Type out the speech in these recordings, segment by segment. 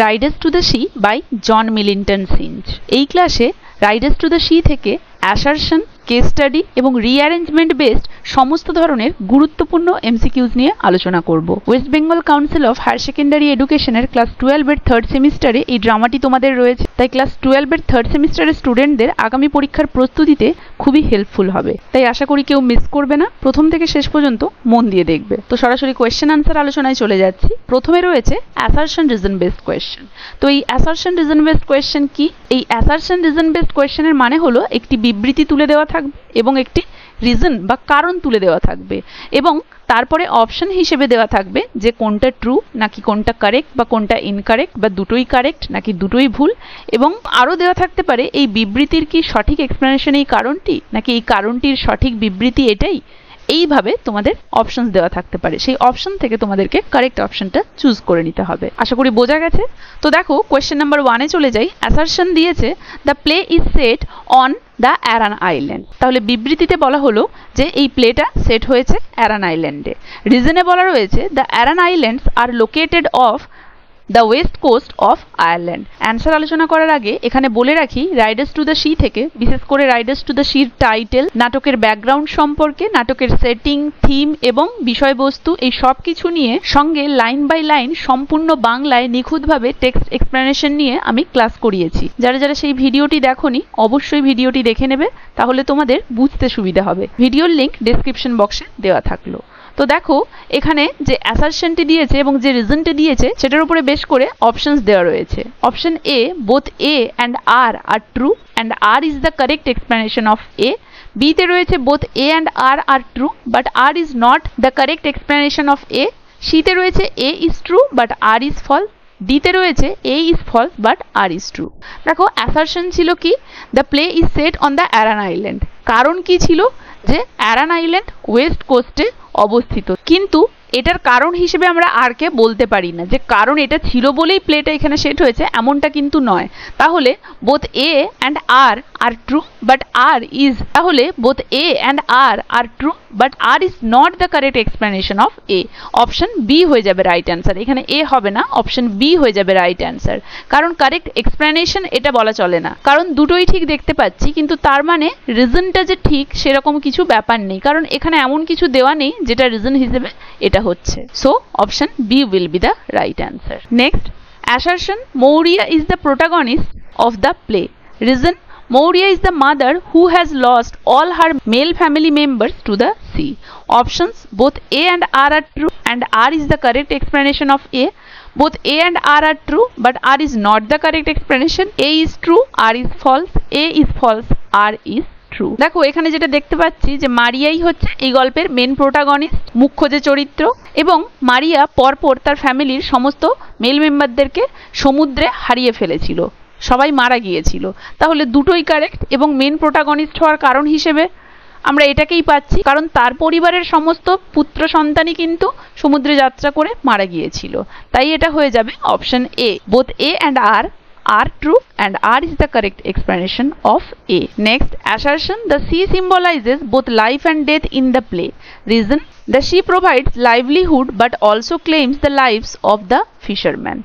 Riders to the sea by John Millington Synge. এই ক্লাসে riders to the sea থেকে assertion, case study এবং rearrangement based সমস্ত ধরনের গুরুত্বপূর্ণ এমসিকিউজ নিয়ে আলোচনা করব। West Bengal council of higher secondary এডুকেশনের ক্লাস 12 এর থার্ড সেমিস্টারে এই ড্রামাটি তোমাদের রয়েছে, তাই ক্লাস 12 এর থার্ড সেমিস্টারের স্টুডেন্টদের আগামী পরীক্ষার প্রস্তুতিতে খুবই হেল্পফুল হবে। তাই আশা করি কেউ মিস করবে না, প্রথম থেকে শেষ পর্যন্ত মন দিয়ে দেখবে। তো সরাসরি কোয়েশ্চেন আনসার আলোচনায় চলে যাচ্ছি। প্রথমে রয়েছে অ্যাসারশন রিজন বেসড কোয়েশ্চেন। তো এই অ্যাসারশন রিজন বেসড কোয়েশ্চেন কি? এই অ্যাসারশন রিজন বেসড কোয়েশ্চেনের মানে হলো একটি বিবৃতি তুলে দেওয়া থাকবে এবং একটি রিজন বা কারণ তুলে দেওয়া থাকবে এবং তারপরে অপশন হিসেবে দেওয়া থাকবে যে কোনটা ট্রু নাকি কোনটা কারেক্ট বা কোনটা ইনকারেক্ট বা দুটোই কারেক্ট নাকি দুটোই ভুল, এবং আরও দেওয়া থাকতে পারে এই বিবৃতির কি সঠিক এক্সপ্লেনেশন এই কারণটি নাকি এই কারণটির সঠিক বিবৃতি এটাই। এইভাবে তোমাদের অপশনস দেওয়া থাকতে পারে, সেই অপশন থেকে তোমাদেরকে কারেক্ট অপশনটা চুজ করে নিতে হবে। আশা করি বোঝা গেছে। তো দেখো কোয়েশ্চেন নাম্বার 1-এ চলে যাই। অ্যাসারশন দিয়েছে the play is set on the Aran island. তাহলে বিবৃতিতে বলা হলো যে এই প্লেটা সেট হয়েছে অ্যারান আইল্যান্ডে। রিজনে বলা রয়েছে the Aran islands are located off the west coast of Ireland. Answer আলোচনা করার আগে এখানে বলে রাখি, রাইডার্স টু দ্য সি থেকে বিশেষ করে রাইডার্স টু দ্য সির টাইটেল, নাটকের ব্যাকগ্রাউন্ড সম্পর্কে, নাটকের সেটিং, থিম এবং বিষয়বস্তু এই সব কিছু নিয়ে সঙ্গে লাইন বাই লাইন সম্পূর্ণ বাংলায় নিখুঁতভাবে টেক্সট এক্সপ্লেনেশন নিয়ে আমি ক্লাস করিয়েছি। যারা যারা সেই ভিডিওটি দেখোনি অবশ্যই ভিডিওটি দেখে নেবে, তাহলে তোমাদের বুঝতে সুবিধা হবে। ভিডিওর লিঙ্ক ডেসক্রিপশন বক্সে দেওয়া থাকলো। তো দেখো এখানে যে অ্যাসারশনটি দিয়েছে এবং যে রিজনটি দিয়েছে সেটার উপরে বেশ করে অপশনস দেওয়া রয়েছে। Option A, both A and R true and R is the correct explanation of A. B তে রয়েছে both A and R true but R is not the correct explanation of A. C তে রয়েছে A is true but R is false. ডিতে রয়েছে A is false but R is true. দেখো assertion ছিল কি? The play is set on the Aran island. কারণ কি ছিল? যে অ্যারান আইল্যান্ড ওয়েস্ট কোস্টে অবস্থিত, কিন্তু এটার কারণ হিসেবে আমরা আর কে বলতে পারি না যে কারণ এটা ছিল বলেই প্লেটা এখানে সেট হয়েছে, এমনটা কিন্তু নয়। তাহলে both A and R true but R is, তাহলে both A and R true but R is not the correct explanation of A. Option B হয়ে যাবে রাইট অ্যান্সার। এখানে এ হবে না, অপশন বি হয়ে যাবে রাইট অ্যান্সার। কারণ কারেক্ট এক্সপ্লেনেশন এটা বলা চলে না, কারণ দুটোই ঠিক দেখতে পাচ্ছি কিন্তু তার মানে রিজনটা যে ঠিক সেরকম কিছু ব্যাপার নেই, কারণ এখানে এমন কিছু দেওয়া নেই যেটা রিজন হিসেবে এটা হচ্ছে। So option B will be the right answer. Next, assertion Maurya is the protagonist of the play. Reason, Maurya is the mother who has lost all her male family members to the sea. Options, both A and R are true and R is the correct explanation of A. Both A and R are true but R is not the correct explanation. A is true, R is false. A is false, R is true. দেখো এখানে যেটা দেখতে পাচ্ছি যে মারিয়াই হচ্ছে এই গল্পের main protagonist, মুখ্য যে চরিত্র, এবং মারিয়া পরপর তার ফ্যামিলির সমস্ত মেল মেম্বারদেরকে সমুদ্রে হারিয়ে ফেলেছিল, সবাই মারা গিয়েছিল। তাহলে দুটোই কারেক্ট এবং মেন প্রোটাগনিস্ট হওয়ার কারণ হিসেবে আমরা এটাকেই পাচ্ছি, কারণ তার পরিবারের সমস্ত পুত্র সন্তানই কিন্তু সমুদ্রে যাত্রা করে মারা গিয়েছিল। তাই এটা হয়ে যাবে option A, both A and are true and R is the correct explanation of A. Next, assertion, the sea symbolizes both life and death in the play. Reason, the sea provides livelihood but also claims the lives of the fishermen.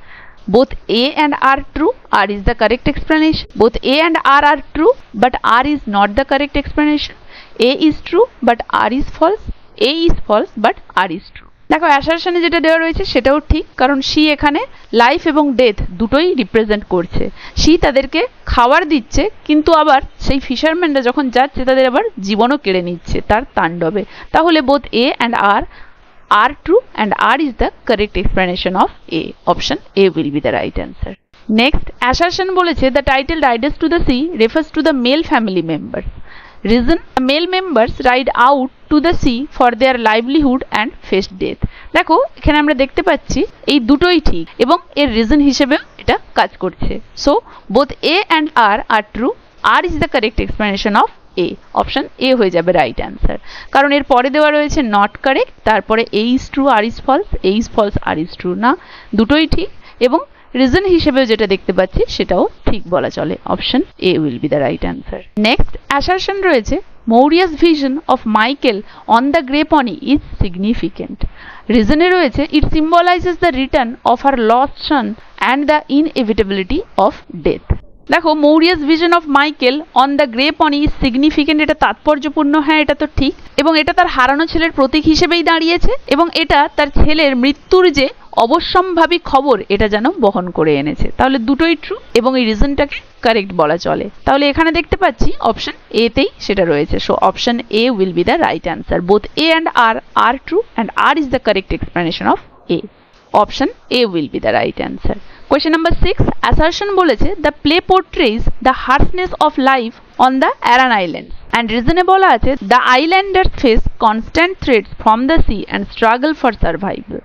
Both A and R true, R is the correct explanation. Both A and R are true but R is not the correct explanation. A is true but R is false. A is false but R is true. দেখো অ্যাসারশনে যেটা দেওয়া রয়েছে সেটাও ঠিক, কারণ C এখানে life এবং death দুটোই রিপ্রেজেন্ট করছে। সি তাদেরকে খাবার দিচ্ছে কিন্তু আবার সেই ফিশারম্যানরা যখন যাচ্ছে তাদের আবার জীবনও কেড়ে নিচ্ছে তার তাণ্ডবে। তাহলে both A and R true and R is the correct explanation of A. Option A will be the right answer. Next, assertion বলেছে the title Riders to the Sea refers to the male family member. Reason, the male members ride out to the sea for their livelihood and face death. দেখো এখানে আমরা দেখতে পাচ্ছি এই দুটোই ঠিক এবং এর রিজন হিসেবে এটা কাজ করছে। So both A and R true, R is the correct explanation of A. Option A হয়ে যাবে রাইট অ্যান্সার, কারণ এর পরে দেওয়া রয়েছে নট কারেক্ট, তারপরে A is true, R is false, A is false, R is true না, দুটোই ঠিক এবং রিজন হিসেবেও যেটা দেখতে পাচ্ছি সেটাও ঠিক বলা চলে। Option A will be the right answer. Next, assertion রয়েছে Maurya's vision of Michael on the grey pony is significant. Reason রয়েছে it symbolizes the return of her lost son and the inevitability of death. দেখো Maurya's vision of Michael on the grey pony is significant, এটা তাৎপর্যপূর্ণ, হ্যাঁ এটা তো ঠিক, এবং এটা তার হারানো ছেলের প্রতীক হিসেবেই দাঁড়িয়েছে, এবং এটা তার ছেলের মৃত্যুর যে অবশ্যম্ভাবী খবর এটা যেন বহন করে এনেছে। তাহলে দুটোই ট্রু এবং এই রিজনটাকে কারেক্ট বলা চলে। তাহলে এখানে দেখতে পাচ্ছি অপশন এ তেই সেটা রয়েছে। So option A will be the right answer. Both A and R true and R is the correct explanation of A. Option A will be the right answer. Question number 6, assertion বলেছে the play portrays the harshness of life on the Aran Islands and reason এ বলা আছে the islanders face constant threats from the sea and struggle for survival.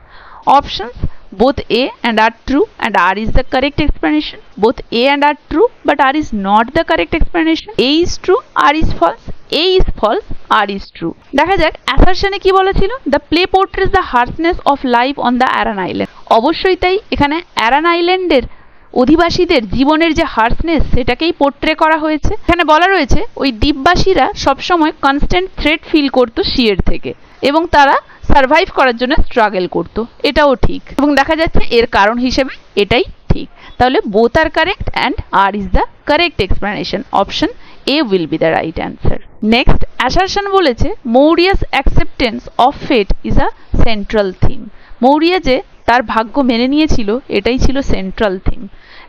Options both A and R true and R is the correct explanation. Both A and R true but R is not the correct explanation. A is true, R is false. A is false, R is true. দেখা যাক অ্যাসারশনে কি বলেছিল, the play portrays the harshness of life on the Aran Island. অবশ্যই তাই, এখানে অ্যারান আইল্যান্ডের অধিবাসীদের জীবনের যে হার্সনেস সেটাকেই পোর্ট্রে করা হয়েছে। এখানে বলা রয়েছে ওই দ্বীপবাসীরা সবসময় কনস্ট্যান্ট থ্রেট ফিল করতো সিয়ের থেকে এবং তারা সার্ভাইভ করার জন্য স্ট্রাগল করতো, এটাও ঠিক, এবং দেখা যাচ্ছে এর কারণ হিসেবে এটাই ঠিক। তাহলে both R correct and R is the correct explanation. Option A will be the right answer. Next assertion বলেছে Maurya's acceptance of fate is a central theme. Maurya যে তার ভাগ্য মেনে নিয়েছিল এটাই ছিল central theme.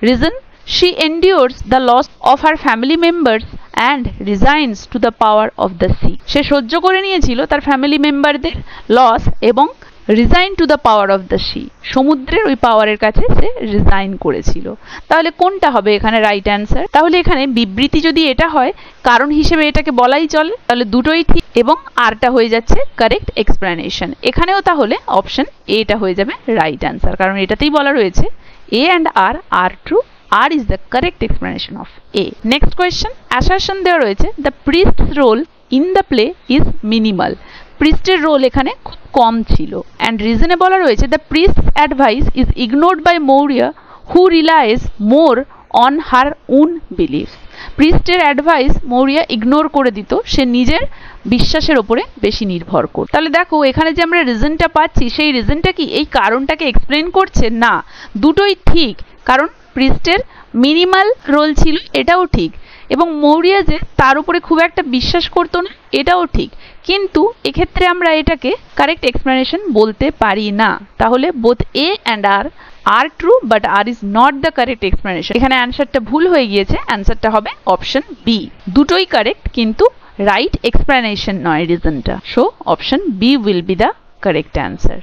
Reason she endures the loss of her family members and resigns to the power of the sea. সে সহ্য করে নিয়েছিল তার ফ্যামিলি মেম্বারদের লস এবং resign to the power of the sea, সমুদ্রের ওই পাওয়ারের কাছে সে রিজাইন করেছিল। তাহলে কোনটা হবে এখানে রাইট অ্যান্সার? তাহলে এখানে বিবৃতি যদি এটা হয় কারণ হিসেবে এটাকে বলাই চলে, তাহলে দুটোই ঠিক এবং আরটা হয়ে যাচ্ছে কারেক্ট এক্সপ্লেনেশন। এখানেও তাহলে অপশন এটা হয়ে যাবে রাইট অ্যান্সার, কারণ এটাতেই বলা রয়েছে A and R true, R is the correct explanation of A. Next question, assertion দেওয়া রয়েছে the priest's role in the play is minimal. প্রিস্টের রোল এখানে খুব কম ছিল and reason এ বলা রয়েছে the priest's advice is ignored by Maurya who relies more on her own beliefs. প্রিস্টের advice Maurya ignore করে দিত, সে নিজের বিশ্বাসের ওপরে বেশি নির্ভর করত। তাহলে দেখো এখানে যে আমরা রিজনটা পাচ্ছি সেই রিজনটা কি এই কারণটাকে এক্সপ্লেন করছে? না, দুটোই ঠিক, কারণ প্রিস্টের মিনিমাল রোল ছিল এটাও ঠিক এবং মৌরিয়া যে তার উপরে খুব একটা বিশ্বাস করতো না এটাও ঠিক, কিন্তু এক্ষেত্রে আমরা এটাকে কারেক্ট এক্সপ্লেনেশন বলতে পারি না। তাহলে both A and R true but R is not the correct explanation. এখানে অ্যান্সারটা ভুল হয়ে গিয়েছে, অ্যান্সারটা হবে অপশন বি। দুটোই কারেক্ট কিন্তু রাইট এক্সপ্লেনেশন নয় রিজনটা। So option B will be the correct answer.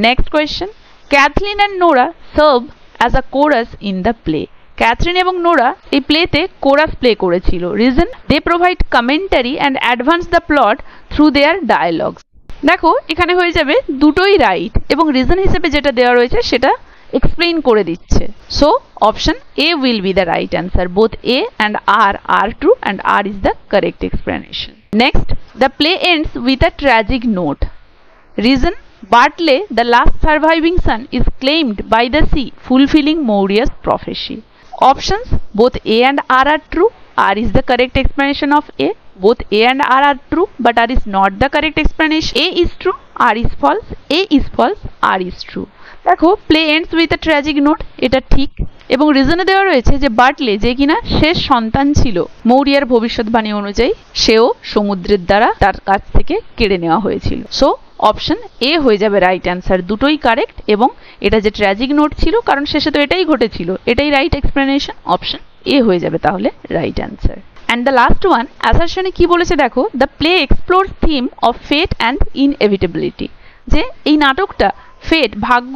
Next question, Cathleen and Nora serve as a chorus in the play. Catherine এবং নোরা এই প্লেতে কোরাস প্লে করেছিল। Reason they provide commentary and advance the plot through there dialogues. দেখো এখানে হয়ে যাবে দুটোই right এবং রিজন হিসেবে যেটা দেওয়া রয়েছে সেটা এক্সপ্লেইন করে দিচ্ছে। So option A will be the right answer. Both A and R true and R is the correct explanation. Next, the play ends with a tragic note. Reason Bartley, the last surviving son, is claimed by the sea, fulfilling Maurya's prophecy. Options both A and R are true. R is the correct explanation of A. Both A and R are true, but R is not the correct explanation. A is true, R is false. A is false, R is true. দেখো play ends with a tragic note, এটা ঠিক এবং রিজনে দেওয়া রয়েছে যে বার্টলে যে কিনা শেষ সন্তান ছিল মৌরিয়ার ভবিষ্যৎবাণী অনুযায়ী সেও সমুদ্রের দ্বারা তার কাছ থেকে কেড়ে নেওয়া হয়েছিল। সো অপশন এ হয়ে যাবে রাইট অ্যান্সার। দুটোই কারেক্ট এবং এটা যে ট্র্যাজিক নোট ছিল কারণ শেষে তো এটাই ঘটেছিল, এটাই রাইট এক্সপ্লেনেশন। অপশন এ হয়ে যাবে তাহলে right answer. And the last one, অ্যাসারশনে কি বলেছে দেখো, the play explores theme of fate and inevitability. যে এই নাটকটা ফেট ভাগ্য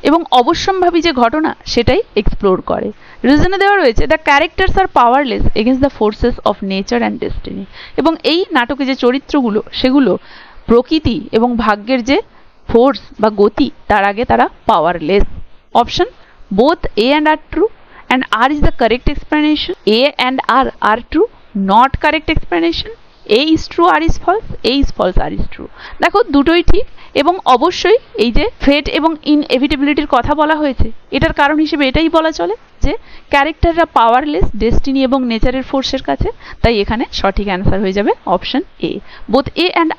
এবং অবশ্যম্ভাবী যে ঘটনা সেটাই এক্সপ্লোর করে। রিজনে দেওয়া রয়েছে the characters are powerless against the forces of nature and destiny. এবং এই নাটকে যে চরিত্রগুলো সেগুলো প্রকৃতি এবং ভাগ্যের যে ফোর্স বা গতি তার আগে তারা powerless. Option both A and R true and R is the correct explanation. A and R true, not correct explanation. A is true, R is false. A is false, R is true. দেখো দুটোই ঠিক এবং অবশ্যই এই যে ফেট এবং ইনএভিটেবিলিটির কথা বলা হয়েছে এটার কারণ হিসেবে এটাই বলা চলে যে ক্যারেক্টাররা পাওয়ারলেস ডেস্টিনি এবং নেচারের ফোর্সের কাছে, তাই এখানে সঠিক অ্যান্সার হয়ে যাবে option A. Both A and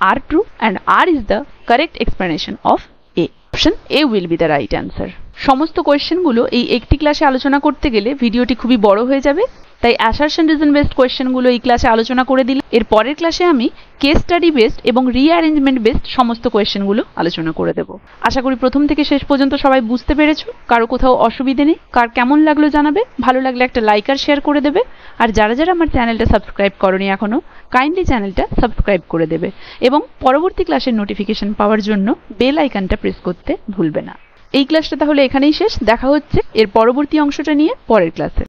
R true and R is the correct explanation of A. Option A will be the right answer. সমস্ত কোয়েশ্চেনগুলো এই একটি ক্লাসে আলোচনা করতে গেলে ভিডিওটি খুবই বড় হয়ে যাবে, তাই অ্যাসারশন রিজন বেসড কোয়েশ্চেনগুলো এই ক্লাসে আলোচনা করে দিলাম। এর পরের ক্লাসে আমি কেস স্টাডি বেসড এবং রিঅ্যারেঞ্জমেন্ট বেসড সমস্ত কোয়েশ্চেনগুলো আলোচনা করে দেবো। আশা করি প্রথম থেকে শেষ পর্যন্ত সবাই বুঝতে পেরেছো। কারো কোথাও অসুবিধে নেই? কার কেমন লাগলো জানাবে, ভালো লাগলে একটা লাইক আর শেয়ার করে দেবে। আর যারা যারা আমার চ্যানেলটা সাবস্ক্রাইব করনি এখনো, কাইন্ডলি চ্যানেলটা সাবস্ক্রাইব করে দেবে এবং পরবর্তী ক্লাসের নোটিফিকেশন পাওয়ার জন্য বেল আইকনটা প্রেস করতে ভুলবে না। এই ক্লাসটা তাহলে এখানেই শেষ। দেখা হচ্ছে এর পরবর্তী অংশটা নিয়ে পরের ক্লাসে।